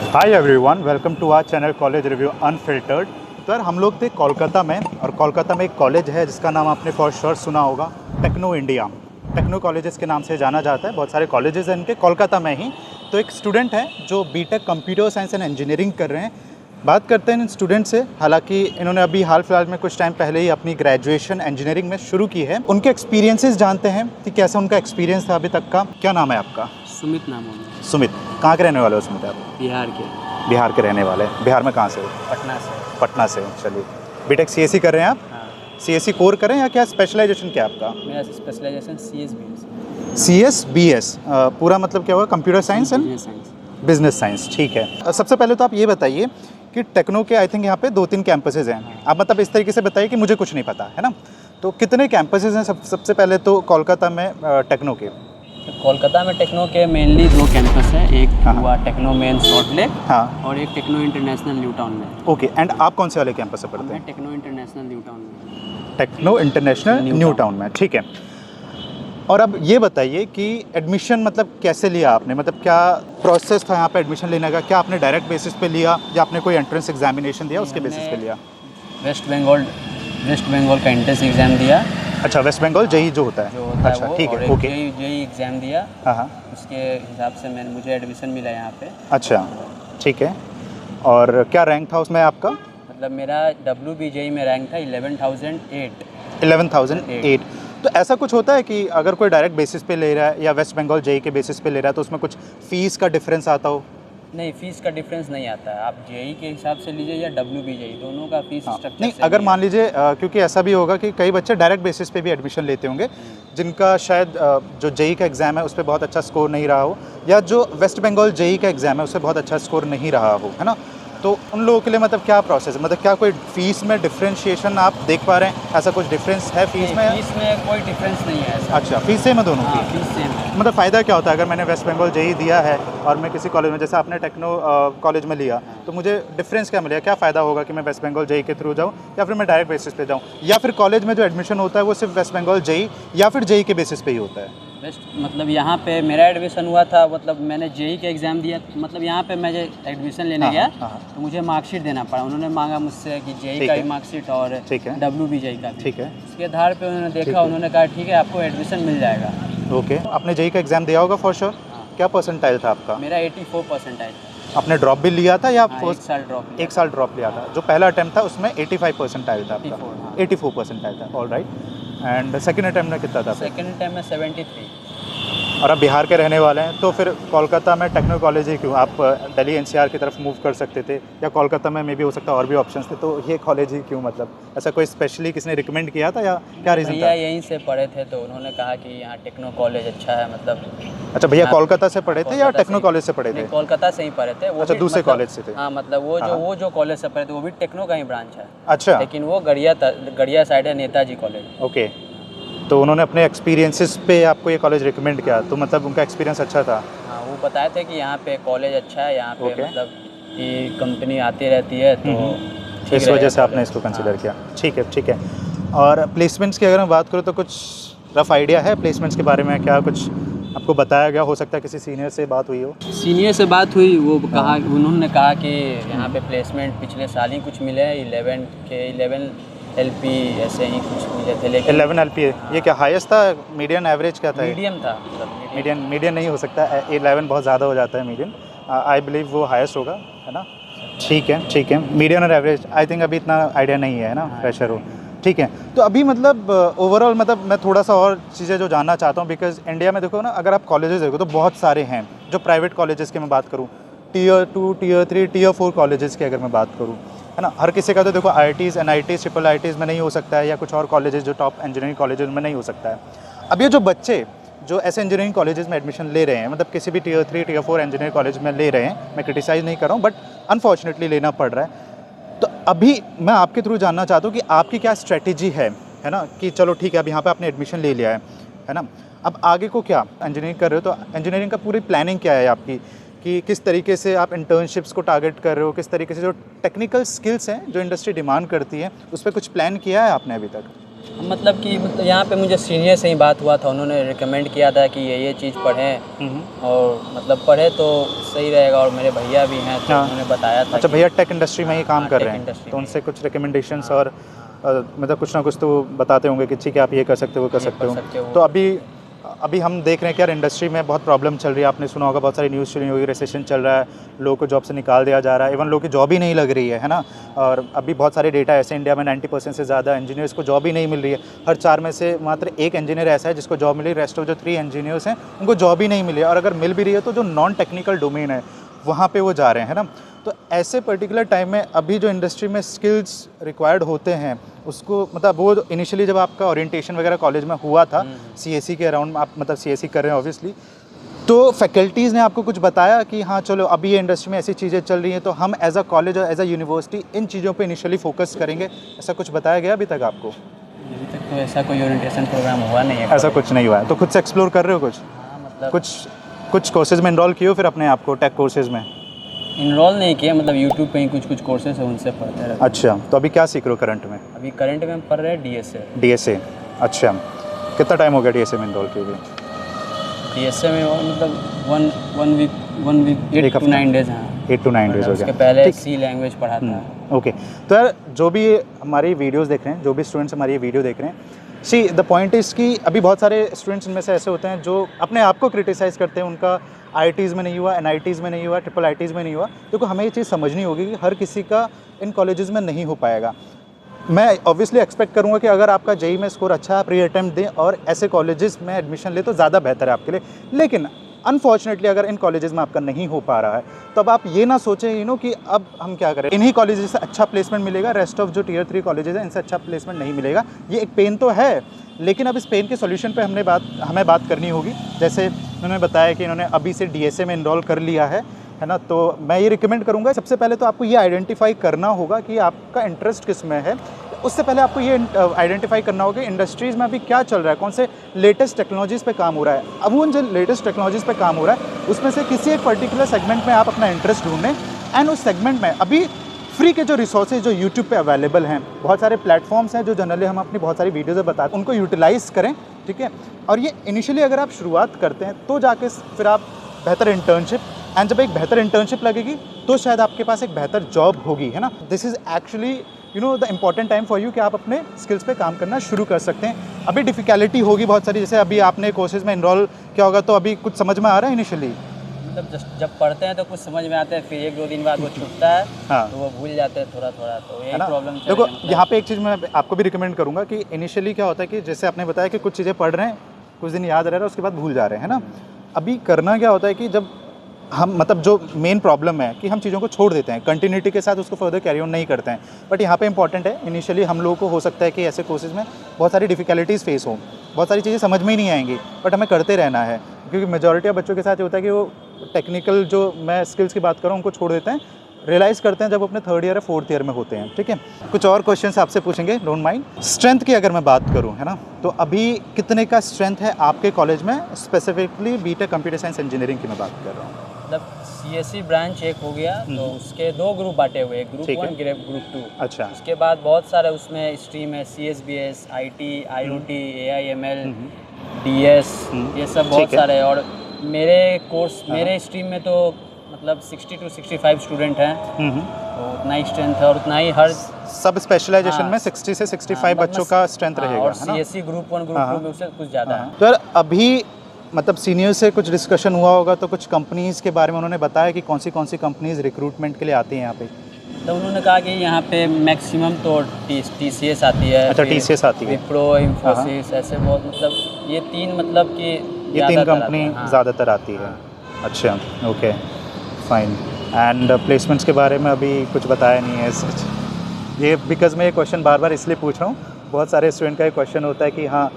Hi everyone, welcome to our channel college review unfiltered. तो यार हम लोग थे कोलकाता में, और कोलकाता में एक कॉलेज है जिसका नाम आपने फॉर श्योर सुना होगा, टेक्नो इंडिया। टेक्नो कॉलेजेस के नाम से जाना जाता है। बहुत सारे कॉलेजेस हैं इनके कोलकाता में ही। तो एक स्टूडेंट है जो BTech computer science and engineering कर रहे हैं। बात करते हैं इन स्टूडेंट से। हालांकि इन्होंने अभी हाल फिलहाल में कुछ टाइम पहले ही अपनी ग्रेजुएशन इंजीनियरिंग में शुरू की है। उनके एक्सपीरियंसेस जानते हैं कि कैसा उनका एक्सपीरियंस था अभी तक का। क्या नाम है आपका? सुमित नाम है। सुमित, कहाँ के रहने वाले हो सुमित आप? बिहार के। बिहार के रहने वाले। बिहार में कहाँ से हो? पटना से। पटना से हो। चलिए, बीटेक सीएससी कर रहे हैं आप? हाँ। सीएससी कोर करें या क्या स्पेशलाइजेशन क्या है आपका? मेरा स्पेशलाइजेशन CSBS। CSBS पूरा मतलब क्या हुआ? Computer science and business science. Business science, ठीक है। सबसे पहले तो आप ये बताइए कि टेक्नो के आई थिंक यहाँ पे 2-3 कैंपसेज हैं। आप मतलब इस तरीके से बताइए कि मुझे कुछ नहीं पता है ना। तो कितने कैंपसेज हैं सबसे पहले तो कोलकाता में टेक्नो के? कोलकाता में टेक्नो के मेनली 2 कैंपस है। एक हुआ टेक्नो मेन सॉल्ट लेक, हाँ, और एक टेक्नो इंटरनेशनल न्यू टाउन में। ओके। एंड आप कौन से वाले कैंपस से पढ़ते मैं हैं? टेक्नो इंटरनेशनल न्यू टाउन में। टेक्नो इंटरनेशनल न्यू टाउन में, ठीक है। और अब ये बताइए कि एडमिशन मतलब कैसे लिया आपने? मतलब क्या प्रोसेस था यहाँ पे एडमिशन लेने का? क्या आपने डायरेक्ट बेसिस पे लिया या आपने कोई एंट्रेंस एग्जामिनेशन दिया उसके बेसिस पे लिया? वेस्ट बंगाल का एंट्रेंस एग्ज़ाम दिया। अच्छा, वेस्ट बंगाल जेई जो होता है। अच्छा, ठीक है, ओके। जेई एग्ज़ाम दिया। हाँ, उसके हिसाब से मुझे एडमिशन मिला यहाँ पे। अच्छा, ठीक है। और क्या रैंक था उसमें आपका? मतलब मेरा WBJE में रैंक था 11,008। 11,008। तो ऐसा कुछ होता है कि अगर कोई डायरेक्ट बेसिस पे ले रहा है या वेस्ट बंगाल जेई के बेसिस पे ले रहा है तो उसमें कुछ फ़ीस का डिफरेंस आता हो? नहीं, फ़ीस का डिफरेंस नहीं आता है। आप जेई के हिसाब से लीजिए या WBJE, दोनों का फ़ीस स्ट्रक्चर नहीं, अगर मान लीजिए क्योंकि ऐसा भी होगा कि कई बच्चे डायरेक्ट बेसिस पे भी एडमिशन लेते होंगे जिनका शायद जो जेई का एग्ज़ाम है उस पर बहुत अच्छा स्कोर नहीं रहा हो, या जो वेस्ट बंगाल जेई का एग्ज़ाम है उससे बहुत अच्छा स्कोर नहीं रहा हो, है ना। तो उन लोगों के लिए मतलब क्या प्रोसेस है? मतलब क्या कोई फ़ीस में डिफ्रेंशिएशन आप देख पा रहे हैं? ऐसा कुछ डिफरेंस है फ़ीस में? फ़ीस में कोई डिफरेंस नहीं है ऐसा। अच्छा, फ़ीस सेम है दोनों हाँ, की? फ़ीस सेम है। मतलब फ़ायदा क्या होता है अगर मैंने वेस्ट बंगाल जेई दिया है और मैं किसी कॉलेज में, जैसे आपने टेक्नो कॉलेज में लिया, तो मुझे डिफरेंस क्या मिलेगा? क्या फ़ायदा होगा कि मैं वेस्ट बंगाल जेई के थ्रू जाऊँ या फिर मैं डायरेक्ट बेसिस पे जाऊँ, या फिर कॉलेज में जो एडमिशन होता है वो सिर्फ वेस्ट बंगाल जेई या फिर जेई के बेसिस पे ही होता है? बेस्ट मतलब यहाँ पे मेरा एडमिशन हुआ था, मतलब मैंने जेई का एग्ज़ाम दिया। मतलब यहाँ पे मैं एडमिशन लेने गया तो मुझे मार्कशीट देना पड़ा। उन्होंने मांगा मुझसे कि जेई का भी मार्कशीट और WBJE का भी। ठीक है। उसके आधार पे उन्होंने देखा, उन्होंने कहा ठीक है आपको एडमिशन मिल जाएगा। ओके। आपने जेई का एग्ज़ाम दिया होगा फॉर श्योर? क्या परसेंटाइल था आपका? मेरा 84 परसेंटाइल था। आपने ड्रॉप भी लिया था या हाँ, एक साल ड्रॉप लिया था? जो पहला अटैम्प्ट था उसमें 85 परसेंटाइल था आपका? 84 परसेंटाइल था, all right. And second attempt में कितना था? सेकेंड अटैम्प्ट में 73। और आप बिहार के रहने वाले हैं, तो फिर कोलकाता में टेक्नो कॉलेज ही क्यों? आप दिल्ली NCR की तरफ मूव कर सकते थे, या कोलकाता में भी हो सकता है और भी ऑप्शंस थे, तो ये कॉलेज ही क्यों? मतलब ऐसा कोई स्पेशली किसने रिकमेंड किया था या क्या रीज़न था? भैया यहीं से पढ़े थे तो उन्होंने कहा कि यहाँ टेक्नो कॉलेज अच्छा है। मतलब अच्छा, भैया कोलकाता से पढ़े थे या टेक्नो कॉलेज से पढ़े थे? कोलकाता से ही पढ़े थे वो। अच्छा, दूसरे कॉलेज से थे? हाँ, मतलब वो जो कॉलेज से पढ़े थे वो भी टेक्नो का ही ब्रांच है। अच्छा, लेकिन वो गढ़िया साइड है, नेताजी कॉलेज। ओके। तो उन्होंने अपने एक्सपीरियंसेस पे आपको ये कॉलेज रिकमेंड किया, तो मतलब उनका एक्सपीरियंस अच्छा था? हाँ, वो बताए थे कि यहाँ पे कॉलेज अच्छा है, यहाँ पे मतलब कि कंपनी आती रहती है, तो इस वजह से आपने इसको कंसिडर किया। ठीक है, ठीक है। और प्लेसमेंट्स की अगर मैं बात करूँ तो कुछ रफ आइडिया है प्लेसमेंट्स के बारे में? क्या कुछ आपको बताया गया? हो सकता है किसी सीनियर से बात हुई हो? सीनियर से बात हुई, वो कहा, उन्होंने कहा कि यहाँ पे प्लेसमेंट पिछले साल ही कुछ मिले हैं। 11 LP ऐसे ही कुछ मिले थे। लेकिन 11 LP ये क्या हाईएस्ट था? मीडियन एवरेज क्या था? मीडियम था। मतलब मीडियन नहीं हो सकता, 11 बहुत ज़्यादा हो जाता है। मीडियन आई बिलीव वो हाईएस्ट होगा, है ना। ठीक है, ठीक है। मीडियन और एवरेज आई थिंक अभी इतना आइडिया नहीं है ना, फ्रेशर हो। ठीक है। तो अभी मतलब ओवरऑल मतलब मैं थोड़ा सा और चीज़ें जो जानना चाहता हूँ, बिकॉज इंडिया में देखो ना, अगर आप कॉलेजेस देखो तो बहुत सारे हैं। जो प्राइवेट कॉलेजेस की मैं बात करूँ, Tier 2, Tier 3, Tier 4 कॉलेजेस की अगर मैं बात करूँ, है ना, हर किसी का तो देखो IITs, NITs, IIITs में नहीं हो सकता है, या कुछ और कॉलेजेस जो टॉप इंजीनियरिंग कॉलेजेस में नहीं हो सकता है। अब ये जो बच्चे जो ऐसे इंजीनियरिंग कॉलेजेस में एडमिशन ले रहे हैं, मतलब किसी भी Tier 3, Tier 4 इंजीनियरिंग कॉलेज में ले रहे हैं, मैं क्रिटिसाइज़ नहीं कर रहा हूँ, बट अनफॉर्चुनेटली लेना पड़ रहा है। तो अभी मैं आपके थ्रू जानना चाहता हूँ कि आपकी क्या स्ट्रेटेजी है ना, कि चलो ठीक है अब यहाँ पे आपने एडमिशन ले लिया है ना, अब आगे को क्या? इंजीनियरिंग कर रहे हो तो इंजीनियरिंग का पूरी प्लानिंग क्या है आपकी, कि किस तरीके से आप इंटर्नशिप्स को टारगेट कर रहे हो, किस तरीके से जो टेक्निकल स्किल्स हैं जो इंडस्ट्री डिमांड करती है उस पर कुछ प्लान किया है आपने अभी तक? मतलब कि मतलब यहाँ पे मुझे सीनियर से ही बात हुआ था, उन्होंने रिकमेंड किया था कि ये चीज़ पढ़ें और मतलब पढ़े तो सही रहेगा, और मेरे भैया भी हैं तो उन्होंने बताया था। अच्छा, भैया टेक इंडस्ट्री में ही काम कर रहे हैं, तो में। उनसे कुछ रिकमेंडेशंस और मतलब कुछ ना कुछ तो बताते होंगे कि ठीक है आप ये कर सकते हो, वो कर सकते हो। तो अभी हम देख रहे हैं कि यार इंडस्ट्री में बहुत प्रॉब्लम चल रही है, आपने सुना होगा बहुत सारी न्यूज़ सुनी होगी, रिसेशन चल रहा है, लोगों को जॉब से निकाल दिया जा रहा है, इवन लोगों की जॉब ही नहीं लग रही है ना। और अभी बहुत सारे डेटा ऐसे इंडिया में 90% से ज़्यादा इंजीनियर्स को जॉब ही नहीं मिल रही है। हर 4 में से मात्र 1 इंजीनियर ऐसा है जिसको जॉब मिली, रेस्ट ऑफ जो 3 इंजीनियर्स हैं उनको जॉब ही नहीं मिली है, और अगर मिल भी रही है तो जो नॉन टेक्निकल डोमेन है वहाँ पे वो जा रहे हैं, है ना। तो ऐसे पर्टिकुलर टाइम में अभी जो इंडस्ट्री में स्किल्स रिक्वायर्ड होते हैं उसको मतलब वो इनिशियली जब आपका ओरिएंटेशन वगैरह कॉलेज में हुआ था सीएससी के अराउंड, आप मतलब सीएससी कर रहे हैं ऑब्वियसली, तो फैकल्टीज़ ने आपको कुछ बताया कि हाँ चलो अभी ये इंडस्ट्री में ऐसी चीज़ें चल रही हैं तो हम एज अ कॉलेज और एज अ यूनिवर्सिटी इन चीज़ों पे इनिशियली फोकस करेंगे, ऐसा कुछ बताया गया अभी तक आपको? अभी तक तो ऐसा कोई ओरिएंटेशन प्रोग्राम हुआ नहीं है। ऐसा कुछ नहीं हुआ है, तो खुद से एक्सप्लोर कर रहे हो कुछ? हाँ, मतलब कुछ कोर्सेज में इनरोल किए हो फिर अपने आप को टेक कोर्सेज में? इनरोल नहीं किया, मतलब यूट्यूब पे ही कुछ कोर्सेज है उनसे पढ़ते रहते। अच्छा, तो अभी क्या सीख रहे हो करंट में? अभी करंट में पढ़ रहे हैं डीएसए। अच्छा, कितना टाइम हो गया डीएसए में इनरोल किए हुए? डीएसए में मतलब वन वीक 8 to 9 डेज। हाँ, 8 to 9 डेज हो गया। उसके पहले सी लैंग्वेज पढ़ा था। ओके, तो यार जो भी हमारी वीडियोस देख रहे हैं, जो भी स्टूडेंट्स हमारी ये वीडियो देख रहे हैं, सी द पॉइंट इज़ कि अभी बहुत सारे स्टूडेंट्स इनमें से ऐसे होते हैं जो अपने आप को क्रिटिसाइज़ करते हैं, उनका आईआईटीज़ में नहीं हुआ, एनआईटीज़ में नहीं हुआ, ट्रिपल आईटीज़ में नहीं हुआ। देखो हमें ये चीज़ समझनी होगी कि हर किसी का इन कॉलेजेस में नहीं हो पाएगा। मैं ऑब्वियसली एक्सपेक्ट करूँगा कि अगर आपका जेईई में स्कोर अच्छा है, प्री अटेम्प्ट दें और ऐसे कॉलेजेस में एडमिशन ले तो ज़्यादा बेहतर है आपके लिए। लेकिन अनफॉर्चुनेटली अगर इन कॉलेजेस में आपका नहीं हो पा रहा है तो अब आप ये ना सोचें कि अब हम क्या करें, इन्हीं कॉलेजेस से अच्छा प्लेसमेंट मिलेगा, रेस्ट ऑफ जो टियर 3 कॉलेजेस हैं इनसे अच्छा प्लेसमेंट नहीं मिलेगा। ये एक पेन तो है, लेकिन अब इस पेन के सॉल्यूशन पे हमें बात करनी होगी। जैसे उन्होंने बताया कि इन्होंने अभी से डीएसए में इनरोल कर लिया है ना, तो मैं ये रिकमेंड करूँगा सबसे पहले तो आपको ये आइडेंटिफाई करना होगा कि आपका इंटरेस्ट किस में है। उससे पहले आपको ये आइडेंटिफाई करना होगा कि इंडस्ट्रीज़ में अभी क्या चल रहा है, कौन से लेटेस्ट टेक्नोलॉजीज़ पे काम हो रहा है। अब उन जो लेटेस्ट टेक्नोलॉजीज़ पे काम हो रहा है उसमें से किसी एक पर्टिकुलर सेगमेंट में आप अपना इंटरेस्ट ढूंढें, एंड उस सेगमेंट में अभी फ्री के जो रिसोर्सेज जो यूट्यूब पे अवेलेबल हैं, बहुत सारे प्लेटफॉर्म्स हैं जो जनरली हम अपनी बहुत सारी वीडियोज़ में बताते हैं, उनको यूटिलाइज़ करें, ठीक है। और ये इनिशियली अगर आप शुरुआत करते हैं तो जाके फिर आप बेहतर इंटर्नशिप, एंड जब एक बेहतर इंटर्नशिप लगेगी तो शायद आपके पास एक बेहतर जॉब होगी, है ना। This is actually the important time for you कि आप अपने स्किल्स पे काम करना शुरू कर सकते हैं। अभी डिफ़िकल्टी होगी बहुत सारी, जैसे अभी आपने कोर्सेज में इनरोल किया होगा तो अभी कुछ समझ में आ रहा है इनिशियली? मतलब जब पढ़ते हैं तो कुछ समझ में आता है, फिर 1-2 दिन बाद वो छूटता है। हाँ। तो वो भूल जाते हैं थोड़ा, तो यही प्रॉब्लम चल रही है। देखो यहाँ पे एक चीज़ मैं आपको भी रिकमेंड करूँगा कि इनिशियली क्या होता है कि जैसे आपने बताया कि कुछ चीज़ें पढ़ रहे हैं, कुछ दिन याद रह रहा है, उसके बाद भूल जा रहे हैं, है ना। अभी करना क्या होता है कि जब हम मतलब जो मेन प्रॉब्लम है कि हम चीज़ों को छोड़ देते हैं, कंटिन्यूटी के साथ उसको फर्दर कैरी ऑन नहीं करते हैं। बट यहाँ पे इंपॉर्टेंट है, इनिशियली हम लोगों को हो सकता है कि ऐसे कोर्सेज में बहुत सारी डिफ़िकल्टीज़ फेस हों, बहुत सारी चीज़ें समझ में ही नहीं आएंगी, बट हमें करते रहना है। क्योंकि मेजॉरिटी ऑफ बच्चों के साथ ये होता है कि वो टेक्निकल जो मैं स्किल्स की बात कर रहा हूँ उनको छोड़ देते हैं, रियलाइज़ करते हैं जब अपने 3rd ईयर या 4th ईयर में होते हैं, ठीक है। कुछ और क्वेश्चंस आपसे पूछेंगे, डोंट माइंड। स्ट्रेंथ की अगर मैं बात करूं, है ना, तो अभी कितने का स्ट्रेंथ है आपके कॉलेज में, specifically BTech computer science engineering की मैं बात कर रहा हूँ। मतलब सीएससी ब्रांच एक हो गया, तो उसके 2 ग्रुप बांटे हुए, ग्रुप 1 ग्रुप 2। अच्छा। उसके बाद बहुत सारे उसमें स्ट्रीम है, CSBS, IT, IoT, AIML, DS, ये सब बहुत सारे। और मेरे स्ट्रीम में तो मतलब 60 to 65 स्टूडेंट हैं, तो उतना ही स्ट्रेंथ है, और उतना ही हर सब स्पेशलाइजेशन में 60 से 65 बच्चों का स्ट्रेंथ रहेगा, और सीएससी ग्रुप 1 ग्रुप 2 में उससे कुछ ज़्यादा है। तो यार अभी मतलब सीनियर से कुछ डिस्कशन हुआ होगा तो कुछ कंपनीज़ के बारे में उन्होंने बताया कि कौन सी कंपनीज़ रिक्रूटमेंट के लिए आती हैं यहाँ पे? तो उन्होंने कहा कि यहाँ पे मैक्सिमम तो TCS आती है। अच्छा, TCS आती है, विप्रो, इन्फोसिस, ऐसे बहुत, मतलब ये 3 मतलब कि ये 3 कंपनी ज़्यादातर आती है। अच्छा, ओके फाइन। एंड प्लेसमेंट्स के बारे में अभी कुछ बताया नहीं है सच, ये बिकॉज मैं ये क्वेश्चन बार बार इसलिए पूछ रहा हूँ, बहुत सारे स्टूडेंट का ये क्वेश्चन होता है कि हाँ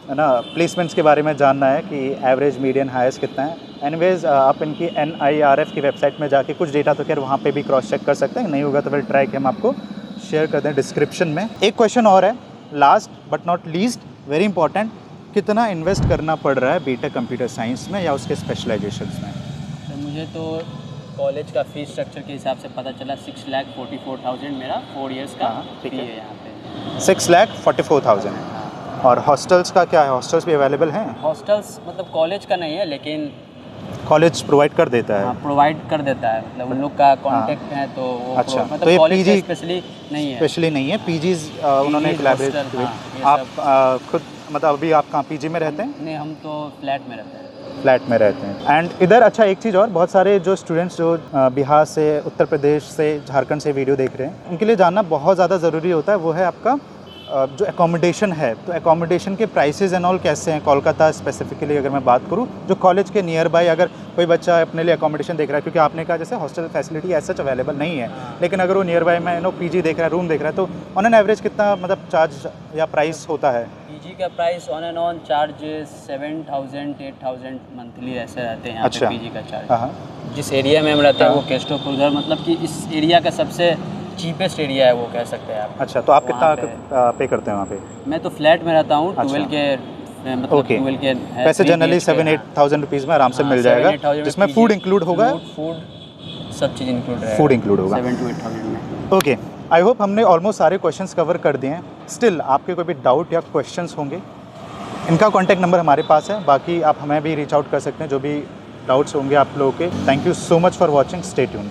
है ना, प्लेसमेंट्स के बारे में जानना है कि एवरेज, मीडियन, हाईएस्ट कितना है। एनीवेज आप इनकी NIRF की वेबसाइट में जाके कुछ डेटा तो खैर वहाँ पे भी क्रॉस चेक कर सकते हैं, नहीं होगा तो फिर ट्राई कि हम आपको शेयर कर दें डिस्क्रिप्शन में। एक क्वेश्चन और है, last but not least, very important, कितना इन्वेस्ट करना पड़ रहा है बीटेक कंप्यूटर साइंस में या उसके स्पेशलाइजेशंस में? तो मुझे तो कॉलेज का फीस स्ट्रक्चर के हिसाब से पता चला 6,44,000 मेरा 4 इयर्स का फी है यहाँ पे। 6,44,000 और हॉस्टल्स का क्या है, हॉस्टल्स भी अवेलेबल हैं? हॉस्टल्स मतलब कॉलेज का नहीं है, लेकिन कॉलेज प्रोवाइड कर देता है? प्रोवाइड कर देता है, मतलब उन लोग का कांटेक्ट है तो वो अच्छा, मतलब तो ये कॉलेज पीजी स्पेशली नहीं है। स्पेशली नहीं है, पीजीज उन्होंने कोलैबोरेट hostel, किए। हाँ, ये आप खुद मतलब अभी आप कहाँ पीजी में रहते हैं? नहीं, हम तो फ्लैट में रहते हैं। फ्लैट में रहते हैं। एंड इधर अच्छा एक चीज़ और, बहुत सारे जो स्टूडेंट्स जो बिहार से, उत्तर प्रदेश से, झारखंड से वीडियो देख रहे हैं, उनके लिए जानना बहुत ज़्यादा ज़रूरी होता है, वो है आपका जो एकोमोडेशन है। तो एकोमोडेशन के प्राइसेस एंड ऑल कैसे हैं कोलकाता स्पेसिफिकली अगर मैं बात करूँ, जो कॉलेज के नियर बाय अगर कोई बच्चा अपने लिए एकोमोडेशन देख रहा है, क्योंकि आपने कहा जैसे hostel facility as such available नहीं है, लेकिन अगर वो नियर बाय में पीजी देख रहा है, रूम देख रहा है, तो ऑन एन एवरेज कितना मतलब चार्ज या प्राइस होता है? पीजी का price on and on charges 7,000 8,000 monthly ऐसे रहते हैं यहाँ अच्छा। पे पीजी का चार्ज। हाँ, जिस एरिया में हम रहते हैं वो केस्टोपुर घर, मतलब कि इस एरिया का सबसे चीपेस्ट एरिया है वो कह सकते हैं आप। अच्छा, तो आप वहाँ कितना पे करते हैं वहाँ पे? मैं तो फ्लैट में रहता हूँ, अच्छा। 12 के मतलब ओके। 12 के है, वैसे 3 जनरली BHK 7-8,000 रुपीज़ में आराम से हाँ, मिल जाएगा, 7,000-8,000 में जिसमें PG, फूड इंक्लूड होगा? फूड सब चीज़ इंक्लूड रहेगा। फूड इंक्लूड होगा 7 to 8,000 में। ओके, आई होप हमने ऑलमोस्ट सारे क्वेश्चंस कवर कर दिए हैं। स्टिल आपके कोई भी डाउट या क्वेश्चंस होंगे, इनका कॉन्टैक्ट नंबर हमारे पास है, बाकी आप हमें भी रीच आउट कर सकते हैं जो भी डाउट्स होंगे आप लोगों के। Thank you so much for watching, stay tuned.